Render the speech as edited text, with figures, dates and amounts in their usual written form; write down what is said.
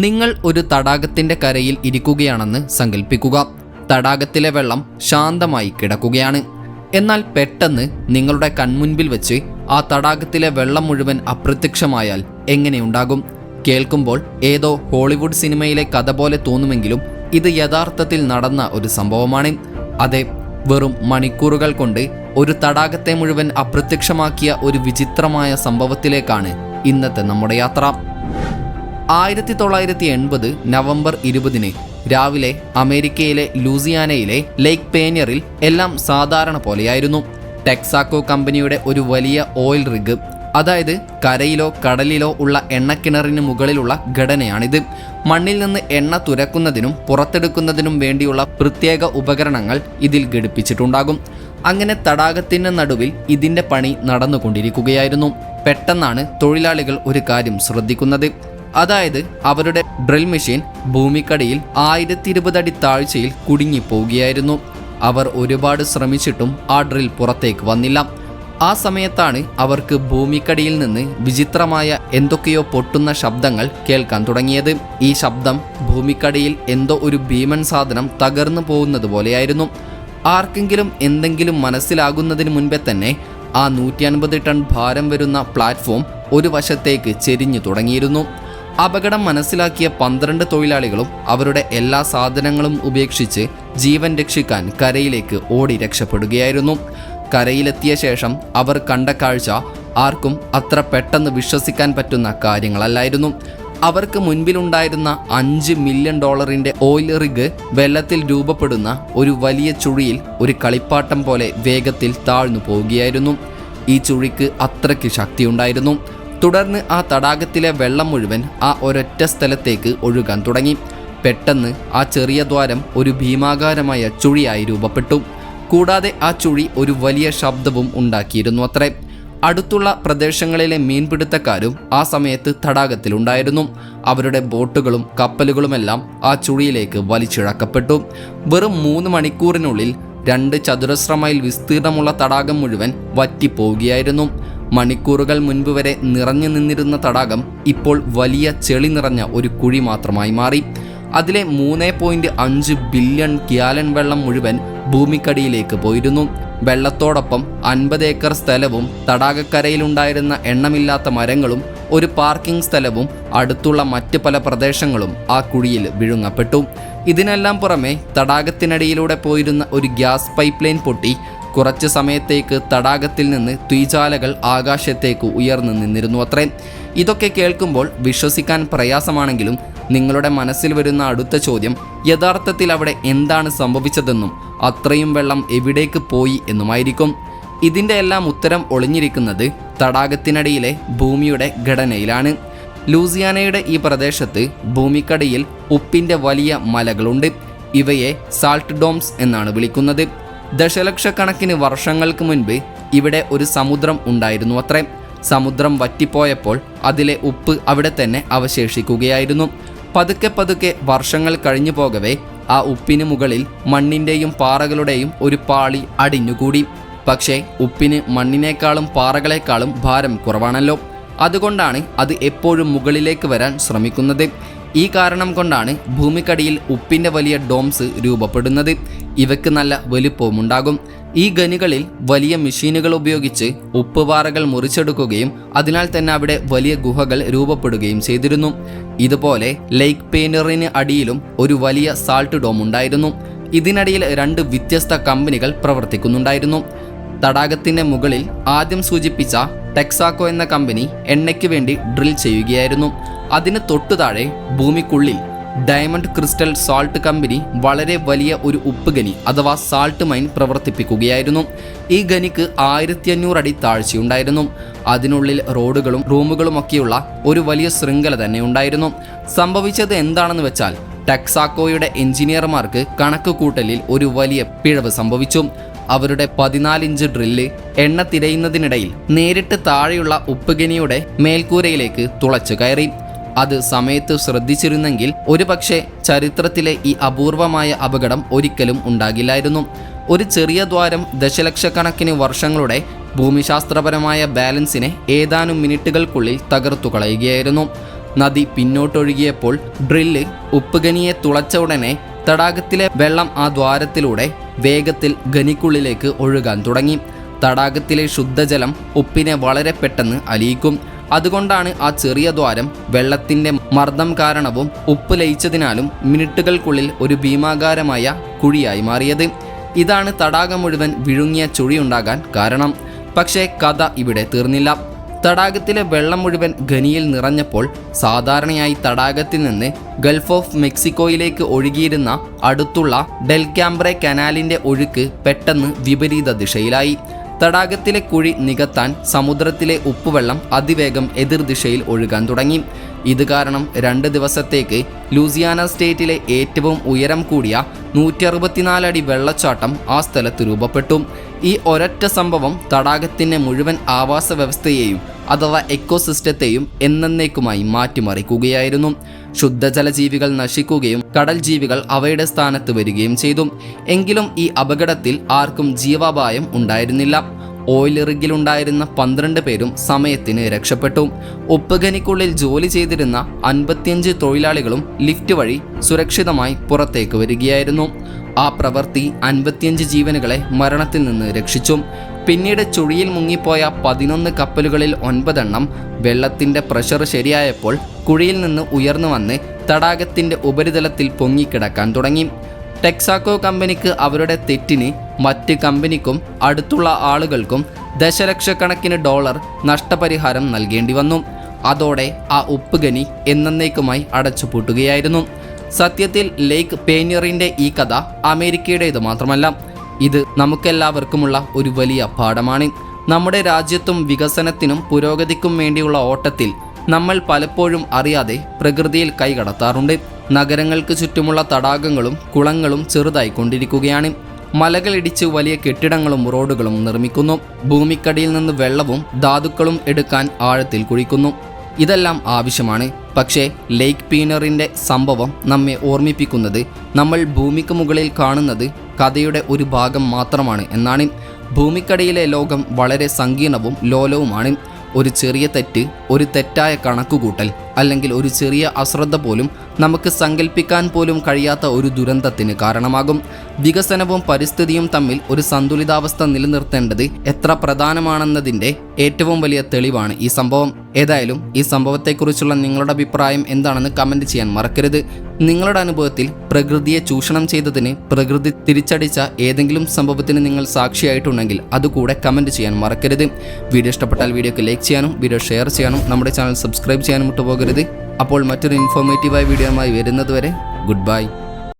നിങ്ങൾ ഒരു തടാകത്തിന്റെ കരയിൽ ഇരിക്കുകയാണെന്ന് സങ്കല്പിക്കുക. തടാകത്തിലെ വെള്ളം ശാന്തമായി കിടക്കുകയാണ്. എന്നാൽ പെട്ടെന്ന് നിങ്ങളുടെ കൺമുൻപിൽ വെച്ച് ആ തടാകത്തിലെ വെള്ളം മുഴുവൻ അപ്രത്യക്ഷമായാൽ എങ്ങനെയുണ്ടാകും? കേൾക്കുമ്പോൾ ഏതോ ഹോളിവുഡ് സിനിമയിലെ കഥ പോലെ തോന്നുമെങ്കിലും ഇത് യഥാർത്ഥത്തിൽ നടന്ന ഒരു സംഭവമാണ്. അതെ, വെറും മണിക്കൂറുകൾ കൊണ്ട് ഒരു തടാകത്തെ മുഴുവൻ അപ്രത്യക്ഷമാക്കിയ ഒരു വിചിത്രമായ സംഭവത്തിലേക്കാണ് ഇന്നത്തെ നമ്മുടെ യാത്ര. 1980 നവംബർ 20 രാവിലെ അമേരിക്കയിലെ ലൂസിയാനയിലെ ലേക്ക് പേനിയറിൽ എല്ലാം സാധാരണ പോലെയായിരുന്നു. ടെക്സാക്കോ കമ്പനിയുടെ ഒരു വലിയ ഓയിൽ റിഗ്, അതായത് കരയിലോ കടലിലോ ഉള്ള എണ്ണക്കിണറിന് മുകളിലുള്ള ഘടനയാണിത്. മണ്ണിൽ നിന്ന് എണ്ണ തുരക്കുന്നതിനും പുറത്തെടുക്കുന്നതിനും വേണ്ടിയുള്ള പ്രത്യേക ഉപകരണങ്ങൾ ഇതിൽ ഘടിപ്പിച്ചിട്ടുണ്ടാകും. അങ്ങനെ തടാകത്തിന് നടുവിൽ ഇതിൻ്റെ പണി നടന്നുകൊണ്ടിരിക്കുകയായിരുന്നു. പെട്ടെന്നാണ് തൊഴിലാളികൾ ഒരു കാര്യം ശ്രദ്ധിക്കുന്നത്. അതായത് അവരുടെ ഡ്രിൽ മെഷീൻ ഭൂമിക്കടിയിൽ 1020 അടി താഴ്ചയിൽ കുടുങ്ങിപ്പോവുകയായിരുന്നു. അവർ ഒരുപാട് ശ്രമിച്ചിട്ടും ആ ഡ്രിൽ പുറത്തേക്ക് വന്നില്ല. ആ സമയത്താണ് അവർക്ക് ഭൂമിക്കടിയിൽ നിന്ന് വിചിത്രമായ എന്തൊക്കെയോ പൊട്ടുന്ന ശബ്ദങ്ങൾ കേൾക്കാൻ തുടങ്ങിയത്. ഈ ശബ്ദം ഭൂമിക്കടിയിൽ എന്തോ ഒരു ഭീമൻ സാധനം തകർന്നു പോകുന്നത് പോലെയായിരുന്നു. ആർക്കെങ്കിലും എന്തെങ്കിലും മനസ്സിലാകുന്നതിന് മുൻപേ തന്നെ ആ 150 ടൺ ഭാരം വരുന്ന പ്ലാറ്റ്ഫോം ഒരു വശത്തേക്ക് ചെരിഞ്ഞു തുടങ്ങിയിരുന്നു. അപകടം മനസ്സിലാക്കിയ 12 തൊഴിലാളികളും അവരുടെ എല്ലാ സാധനങ്ങളും ഉപേക്ഷിച്ച് ജീവൻ രക്ഷിക്കാൻ കരയിലേക്ക് ഓടി രക്ഷപ്പെടുകയായിരുന്നു. കരയിലെത്തിയ ശേഷം അവർ കണ്ട കാഴ്ച ആർക്കും അത്ര പെട്ടെന്ന് വിശ്വസിക്കാൻ പറ്റുന്ന കാര്യങ്ങളല്ലായിരുന്നു. അവർക്ക് മുൻപിലുണ്ടായിരുന്ന $5 മില്യൺ ഓയിൽ റിഗ് വെള്ളത്തിൽ രൂപപ്പെടുന്ന ഒരു വലിയ ചുഴിയിൽ ഒരു കളിപ്പാട്ടം പോലെ വേഗത്തിൽ താഴ്ന്നു പോവുകയായിരുന്നു. ഈ ചുഴിക്ക് അത്രയ്ക്ക് ശക്തിയുണ്ടായിരുന്നു. തുടർന്ന് ആ തടാകത്തിലെ വെള്ളം മുഴുവൻ ആ ഒരൊറ്റ സ്ഥലത്തേക്ക് ഒഴുകാൻ തുടങ്ങി. പെട്ടെന്ന് ആ ചെറിയ ദ്വാരം ഒരു ഭീമാകാരമായ ചുഴിയായി രൂപപ്പെട്ടു. കൂടാതെ ആ ചുഴി ഒരു വലിയ ശബ്ദവും ഉണ്ടാക്കിയിരുന്നു അത്രേ. അടുത്തുള്ള പ്രദേശങ്ങളിലെ മീൻപിടുത്തക്കാരും ആ സമയത്ത് തടാകത്തിലുണ്ടായിരുന്നു. അവരുടെ ബോട്ടുകളും കപ്പലുകളുമെല്ലാം ആ ചുഴിയിലേക്ക് വലിച്ചിഴക്കപ്പെട്ടു. വെറും 3 മണിക്കൂറിനുള്ളിൽ 2 ചതുരശ്ര മൈൽ വിസ്തീർണമുള്ള തടാകം മുഴുവൻ വറ്റിപ്പോവുകയായിരുന്നു. മണിക്കൂറുകൾ മുൻപ് വരെ നിറഞ്ഞു നിന്നിരുന്ന തടാകം ഇപ്പോൾ വലിയ ചെളി നിറഞ്ഞ ഒരു കുഴി മാത്രമായി മാറി. അതിലെ 3.5 ബില്യൺ ഗ്യാലൻ വെള്ളം മുഴുവൻ ഭൂമിക്കടിയിലേക്ക് പോയിരുന്നു. വെള്ളത്തോടൊപ്പം 50 ഏക്കർ സ്ഥലവും തടാകക്കരയിലുണ്ടായിരുന്ന എണ്ണമില്ലാത്ത മരങ്ങളും ഒരു പാർക്കിംഗ് സ്ഥലവും അടുത്തുള്ള മറ്റ് പല പ്രദേശങ്ങളും ആ കുഴിയിൽ വിഴുങ്ങപ്പെട്ടു. ഇതിനെല്ലാം പുറമെ തടാകത്തിനടിയിലൂടെ പോയിരുന്ന ഒരു ഗ്യാസ് പൈപ്പ് ലൈൻ പൊട്ടി കുറച്ച് സമയത്തേക്ക് തടാകത്തിൽ നിന്ന് തീജ്വാലകൾ ആകാശത്തേക്ക് ഉയർന്നു നിന്നിരുന്നു അത്രേ. ഇതൊക്കെ കേൾക്കുമ്പോൾ വിശ്വസിക്കാൻ പ്രയാസമാണെങ്കിലും നിങ്ങളുടെ മനസ്സിൽ വരുന്ന അടുത്ത ചോദ്യം യഥാർത്ഥത്തിൽ അവിടെ എന്താണ് സംഭവിച്ചതെന്നും അത്രയും വെള്ളം എവിടേക്ക് പോയി എന്നുമായിരിക്കും. ഇതിൻ്റെ എല്ലാം ഉത്തരം ഒളിഞ്ഞിരിക്കുന്നത് തടാകത്തിനടിയിലെ ഭൂമിയുടെ ഘടനയിലാണ്. ലൂസിയാനയുടെ ഈ പ്രദേശത്ത് ഭൂമിക്കടിയിൽ ഉപ്പിൻ്റെ വലിയ മലകളുണ്ട്. ഇവയെ സാൾട്ട് ഡോംസ് എന്നാണ് വിളിക്കുന്നത്. ദശലക്ഷക്കണക്കിന് വർഷങ്ങൾക്ക് മുൻപ് ഇവിടെ ഒരു സമുദ്രം ഉണ്ടായിരുന്നു അത്രേ. സമുദ്രം വറ്റിപ്പോയപ്പോൾ അതിലെ ഉപ്പ് അവിടെ തന്നെ അവശേഷിക്കുകയായിരുന്നു. പതുക്കെ പതുക്കെ വർഷങ്ങൾ കഴിഞ്ഞു പോകവേ ആ ഉപ്പിന് മുകളിൽ മണ്ണിൻ്റെയും പാറകളുടെയും ഒരു പാളി അടിഞ്ഞുകൂടി. പക്ഷേ ഉപ്പിന് മണ്ണിനേക്കാളും പാറകളെക്കാളും ഭാരം കുറവാണല്ലോ. അതുകൊണ്ടാണ് അത് എപ്പോഴും മുകളിലേക്ക് വരാൻ ശ്രമിക്കുന്നത്. ഈ കാരണം കൊണ്ടാണ് ഭൂമിക്കടിയിൽ ഉപ്പിൻ്റെ വലിയ ഡോംസ് രൂപപ്പെടുന്നത്. ഇവയ്ക്ക് നല്ല വലുപ്പവുമുണ്ടാകും. ഈ ഖനികളിൽ വലിയ മെഷീനുകൾ ഉപയോഗിച്ച് ഉപ്പുപാറകൾ മുറിച്ചെടുക്കുകയും അതിനാൽ തന്നെ അവിടെ വലിയ ഗുഹകൾ രൂപപ്പെടുകയും ചെയ്തിരുന്നു. ഇതുപോലെ ലേക്ക് പേനിയറിന് അടിയിലും ഒരു വലിയ സാൾട്ട് ഡോം ഉണ്ടായിരുന്നു. ഇതിനടിയിൽ 2 വ്യത്യസ്ത കമ്പനികൾ പ്രവർത്തിക്കുന്നുണ്ടായിരുന്നു. തടാകത്തിൻ്റെ മുകളിൽ ആദ്യം സൂചിപ്പിച്ച ടെക്സാക്കോ എന്ന കമ്പനി എണ്ണയ്ക്ക് വേണ്ടി ഡ്രിൽ ചെയ്യുകയായിരുന്നു. അതിന് തൊട്ടു താഴെ ഭൂമിക്കുള്ളിൽ ഡയമണ്ട് ക്രിസ്റ്റൽ സാൾട്ട് കമ്പനി വളരെ വലിയ ഒരു ഉപ്പ് ഖനി അഥവാ സാൾട്ട് മൈൻ പ്രവർത്തിപ്പിക്കുകയായിരുന്നു. ഈ ഖനിക്ക് 1500 അടി താഴ്ചയുണ്ടായിരുന്നു. അതിനുള്ളിൽ റോഡുകളും റൂമുകളുമൊക്കെയുള്ള ഒരു വലിയ ശൃംഖല തന്നെ ഉണ്ടായിരുന്നു. സംഭവിച്ചത് എന്താണെന്ന് വെച്ചാൽ ടെക്സാക്കോയുടെ എഞ്ചിനീയർമാർക്ക് കണക്കുകൂട്ടലിൽ ഒരു വലിയ പിഴവ് സംഭവിച്ചു. അവരുടെ 14 ഇഞ്ച് ഡ്രില്ല് എണ്ണ തിരയുന്നതിനിടയിൽ നേരിട്ട് താഴെയുള്ള ഉപ്പുഖനിയുടെ മേൽക്കൂരയിലേക്ക് തുളച്ചു കയറി. അത് സമയത്ത് ശ്രദ്ധിച്ചിരുന്നെങ്കിൽ ഒരുപക്ഷെ ചരിത്രത്തിലെ ഈ അപൂർവമായ അപകടം ഒരിക്കലും ഉണ്ടാകില്ലായിരുന്നു. ഒരു ചെറിയ ദ്വാരം ദശലക്ഷക്കണക്കിന് വർഷങ്ങളുടെ ഭൂമിശാസ്ത്രപരമായ ബാലൻസിനെ ഏതാനും മിനിറ്റുകൾക്കുള്ളിൽ തകർത്തു കളയുകയായിരുന്നു. നദി പിന്നോട്ടൊഴുകിയപ്പോൾ ഡ്രില്ല് ഉപ്പുഖനിയെ തുളച്ച ഉടനെ തടാകത്തിലെ വെള്ളം ആ ദ്വാരത്തിലൂടെ വേഗത്തിൽ ഖനിക്കുള്ളിലേക്ക് ഒഴുകാൻ തുടങ്ങി. തടാകത്തിലെ ശുദ്ധജലം ഉപ്പിനെ വളരെ പെട്ടെന്ന് അലിയിക്കും. അതുകൊണ്ടാണ് ആ ചെറിയ ദ്വാരം വെള്ളത്തിൻ്റെ മർദ്ദം കാരണവും ഉപ്പ് ലയിച്ചതിനാലും മിനിറ്റുകൾക്കുള്ളിൽ ഒരു ഭീമാകാരമായ കുഴിയായി മാറിയത്. ഇതാണ് തടാകം മുഴുവൻ വിഴുങ്ങിയ ചുഴിയുണ്ടാകാൻ കാരണം. പക്ഷേ കഥ ഇവിടെ തീർന്നില്ല. തടാകത്തിലെ വെള്ളം മുഴുവൻ ഖനിയിൽ നിറഞ്ഞപ്പോൾ സാധാരണയായി തടാകത്തിൽ നിന്ന് ഗൾഫ് ഓഫ് മെക്സിക്കോയിലേക്ക് ഒഴുകിയിരുന്ന അടുത്തുള്ള ഡെൽക്യാംബ്രെ കനാലിൻ്റെ ഒഴുക്ക് പെട്ടെന്ന് വിപരീത ദിശയിലായി. തടാകത്തിലെ കുഴി നികത്താൻ സമുദ്രത്തിലെ ഉപ്പുവെള്ളം അതിവേഗം എതിർദിശയിൽ ഒഴുകാൻ തുടങ്ങി. ഇത് കാരണം 2 ദിവസത്തേക്ക് ലൂസിയാന സ്റ്റേറ്റിലെ ഏറ്റവും ഉയരം കൂടിയ 164 അടി വെള്ളച്ചാട്ടം ആ സ്ഥലത്ത് രൂപപ്പെട്ടു. ഈ ഒരൊറ്റ സംഭവം തടാകത്തിൻ്റെ മുഴുവൻ ആവാസ വ്യവസ്ഥയെയും അഥവാ എക്കോസിസ്റ്റത്തെയും എന്നേക്കുമായി മാറ്റിമറിക്കുകയായിരുന്നു. ശുദ്ധജലജീവികൾ നശിക്കുകയും കടൽ ജീവികൾ അവയുടെ സ്ഥാനത്ത് വരികയും ചെയ്തു. എങ്കിലും ഈ അപകടത്തിൽ ആർക്കും ജീവാപായം ഉണ്ടായിരുന്നില്ല. ഓയിൽ റിഗിലുണ്ടായിരുന്ന 12 പേരും സമയത്തിന് രക്ഷപ്പെട്ടു. ഉപ്പുഖനിക്കുള്ളിൽ ജോലി ചെയ്തിരുന്ന 55 തൊഴിലാളികളും ലിഫ്റ്റ് വഴി സുരക്ഷിതമായി പുറത്തേക്ക് വരികയായിരുന്നു. ആ പ്രവൃത്തി 55 ജീവനുകളെ മരണത്തിൽ നിന്ന് രക്ഷിച്ചു. പിന്നീട് ചുഴിയിൽ മുങ്ങിപ്പോയ 11 കപ്പലുകളിൽ 9 എണ്ണം വെള്ളത്തിൻ്റെ പ്രഷർ ശരിയായപ്പോൾ കുഴിയിൽ നിന്ന് ഉയർന്നു വന്ന് തടാകത്തിൻ്റെ ഉപരിതലത്തിൽ പൊങ്ങിക്കിടക്കാൻ തുടങ്ങി. ടെക്സാക്കോ കമ്പനിക്ക് അവരുടെ തെറ്റിന് മറ്റ് കമ്പനിക്കും അടുത്തുള്ള ആളുകൾക്കും ദശലക്ഷക്കണക്കിന് ഡോളർ നഷ്ടപരിഹാരം നൽകേണ്ടി വന്നു. അതോടെ ആ ഉപ്പുഖനി എന്നേക്കുമായി അടച്ചുപൂട്ടുകയായിരുന്നു. സത്യത്തിൽ ലേക്ക് പേനിയറിൻ്റെ ഈ കഥ അമേരിക്കയുടേത് മാത്രമല്ല, ഇത് നമുക്കെല്ലാവർക്കുമുള്ള ഒരു വലിയ പാഠമാണ്. നമ്മുടെ രാജ്യത്തും വികസനത്തിനും പുരോഗതിക്കും വേണ്ടിയുള്ള ഓട്ടത്തിൽ നമ്മൾ പലപ്പോഴും അറിയാതെ പ്രകൃതിയിൽ കൈകടത്താറുണ്ട്. നഗരങ്ങൾക്ക് ചുറ്റുമുള്ള തടാകങ്ങളും കുളങ്ങളും ചെറുതായിക്കൊണ്ടിരിക്കുകയാണ്. മലകളിടിച്ച് വലിയ കെട്ടിടങ്ങളും റോഡുകളും നിർമ്മിക്കുന്നു. ഭൂമിക്കടിയിൽ നിന്ന് വെള്ളവും ധാതുക്കളും എടുക്കാൻ ആഴത്തിൽ കുഴിക്കുന്നു. ഇതെല്ലാം ആവശ്യമാണ്. പക്ഷേ ലേക്ക് പീനറിൻ്റെ സംഭവം നമ്മെ ഓർമ്മിപ്പിക്കുന്നത് നമ്മൾ ഭൂമിക്ക് മുകളിൽ കാണുന്നത് കഥയുടെ ഒരു ഭാഗം മാത്രമാണ് എന്നാണ്. ഭൂമിക്കടിയിലെ ലോകം വളരെ സങ്കീർണവും ലോലവുമാണ്. ഒരു ചെറിയ തെറ്റ്, ഒരു തെറ്റായ കണക്കുകൂട്ടൽ, അല്ലെങ്കിൽ ഒരു ചെറിയ അശ്രദ്ധ പോലും നമുക്ക് സങ്കല്പിക്കാൻ പോലും കഴിയാത്ത ഒരു ദുരന്തത്തിന് കാരണമാകും. വികസനവും പരിസ്ഥിതിയും തമ്മിൽ ഒരു സന്തുലിതാവസ്ഥ നിലനിർത്തേണ്ടത് എത്ര പ്രധാനമാണെന്നതിൻ്റെ ഏറ്റവും വലിയ തെളിവാണ് ഈ സംഭവം. ഏതായാലും ഈ സംഭവത്തെക്കുറിച്ചുള്ള നിങ്ങളുടെ അഭിപ്രായം എന്താണെന്ന് കമൻറ്റ് ചെയ്യാൻ മറക്കരുത്. നിങ്ങളുടെ അനുഭവത്തിൽ പ്രകൃതിയെ ചൂഷണം ചെയ്തതിന് പ്രകൃതി തിരിച്ചടിച്ച ഏതെങ്കിലും സംഭവത്തിന് നിങ്ങൾ സാക്ഷിയായിട്ടുണ്ടെങ്കിൽ അതുകൂടെ കമൻറ്റ് ചെയ്യാൻ മറക്കരുത്. വീഡിയോ ഇഷ്ടപ്പെട്ടാൽ വീഡിയോക്ക് ലൈക്ക് ചെയ്യാനും വീഡിയോ ഷെയർ ചെയ്യാനും നമ്മുടെ ചാനൽ സബ്സ്ക്രൈബ് ചെയ്യാനും വിട്ടുപോകരുത്. അപ്പോൾ മറ്റൊരു ഇൻഫോർമേറ്റീവായ വീഡിയോയുമായി വരുന്നതുവരെ ഗുഡ് ബൈ.